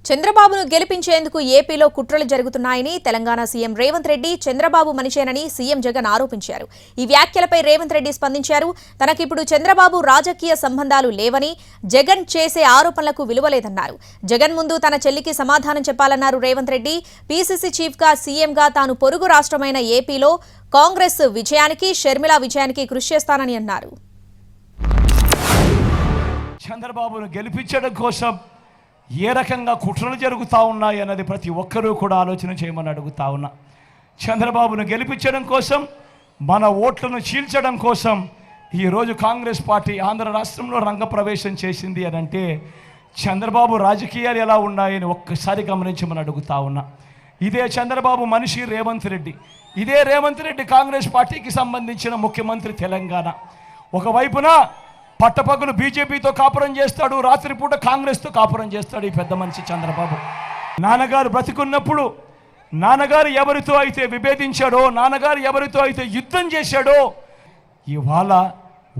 చంద్రబాబును గెలిపించేందుకు ఏపీలో కుట్రలు జరుగుతున్నాయని తెలంగాణ సీఎం రేవంత్ రెడ్డి చంద్రబాబు మనిషేనని సీఎం జగన్ ఆరోపించారు. ఈ వ్యాఖ్యలపై రేవంత్ రెడ్డి స్పందించారు. తనకిప్పుడు చంద్రబాబు రాజకీయ సంబంధాలు లేవని, జగన్ చేసే ఆరోపణలకు విలువలేదన్నారు. జగన్ ముందు తన చెల్లికి సమాధానం చెప్పాలన్నారు రేవంత్ రెడ్డి. పీసీసీ చీఫ్గా సీఎంగా తాను పొరుగు రాష్ట్రమైన ఏపీలో కాంగ్రెస్ విజయానికి, షర్మిల విజయానికి కృషి చేస్తానని అన్నారు. చంద్రబాబును గెలిపించడం కోసం ఏ రకంగా కుట్రలు జరుగుతూ ఉన్నాయి అన్నది ప్రతి ఒక్కరూ కూడా ఆలోచన చేయమని అడుగుతా ఉన్నా. చంద్రబాబును గెలిపించడం కోసం, మన ఓట్లను చీల్చడం కోసం ఈరోజు కాంగ్రెస్ పార్టీ ఆంధ్ర రాష్ట్రంలో రంగప్రవేశం చేసింది అని అంటే చంద్రబాబు రాజకీయాలు ఎలా ఉన్నాయని ఒక్కసారి గమనించమని అడుగుతా ఉన్నా. ఇదే చంద్రబాబు మనిషి రేవంత్ రెడ్డి. ఇదే రేవంత్ రెడ్డి కాంగ్రెస్ పార్టీకి సంబంధించిన ముఖ్యమంత్రి తెలంగాణ. ఒకవైపున పట్టపగలు బీజేపీతో కాపురం చేస్తాడు, రాత్రిపూట కాంగ్రెస్తో కాపురం చేస్తాడు ఈ పెద్ద మనిషి చంద్రబాబు. నాన్నగారు బ్రతికున్నప్పుడు నాన్నగారు ఎవరితో అయితే విభేదించాడో, నాన్నగారు ఎవరితో అయితే యుద్ధం చేశాడో, ఇవాళ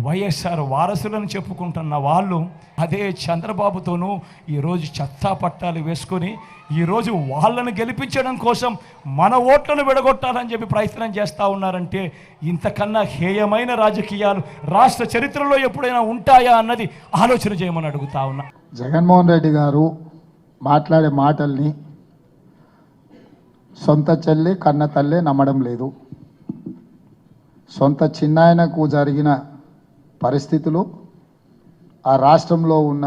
వైఎస్ఆర్ వారసులను చెప్పుకుంటున్న వాళ్ళు అదే చంద్రబాబుతోనూ ఈరోజు చెత్తా పట్టాలు వేసుకొని ఈరోజు వాళ్ళను గెలిపించడం కోసం మన ఓట్లను విడగొట్టాలని చెప్పి ప్రయత్నం చేస్తూ ఉన్నారంటే ఇంతకన్నా హేయమైన రాజకీయాలు రాష్ట్ర చరిత్రలో ఎప్పుడైనా ఉంటాయా అన్నది ఆలోచన చేయమని అడుగుతా ఉన్నా. జగన్మోహన్ రెడ్డి గారు మాట్లాడే మాటల్ని సొంత చెల్లి కన్న తల్లే నమ్మడం లేదు. సొంత చిన్నాయనకు జరిగిన పరిస్థితులు, ఆ రాష్ట్రంలో ఉన్న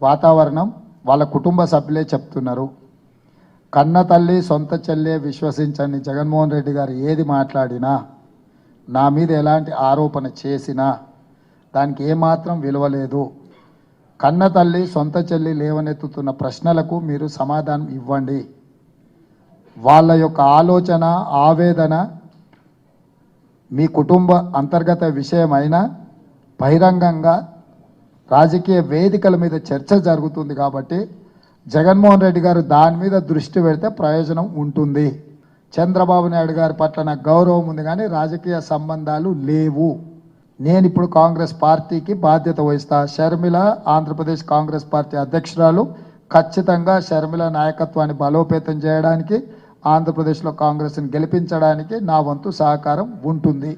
వాతావరణం వాళ్ళ కుటుంబ సభ్యులే చెప్తున్నారు. కన్న తల్లి సొంత చెల్లె విశ్వసించని జగన్మోహన్ రెడ్డి గారు ఏది మాట్లాడినా, నా మీద ఎలాంటి ఆరోపణ చేసినా దానికి ఏమాత్రం విలువ లేదు. కన్న తల్లి సొంత చెల్లి లేవనెత్తుతున్న ప్రశ్నలకు మీరు సమాధానం ఇవ్వండి. వాళ్ళ యొక్క ఆలోచన, ఆవేదన మీ కుటుంబ అంతర్గత విషయమైనా బహిరంగంగా రాజకీయ వేదికల మీద చర్చ జరుగుతుంది కాబట్టి జగన్మోహన్ రెడ్డి గారు దాని మీద దృష్టి పెడితే ప్రయోజనం ఉంటుంది. చంద్రబాబు నాయుడు గారి పట్ల నాకు గౌరవం ఉంది కానీ రాజకీయ సంబంధాలు లేవు. నేను ఇప్పుడు కాంగ్రెస్ పార్టీకి బాధ్యత వహిస్తా. షర్మిల ఆంధ్రప్రదేశ్ కాంగ్రెస్ పార్టీ అధ్యక్షురాలు. ఖచ్చితంగా షర్మిల నాయకత్వాన్ని బలోపేతం చేయడానికి, ఆంధ్రప్రదేశ్లో కాంగ్రెస్ని గెలిపించడానికి నా వంతు సహకారం ఉంటుంది.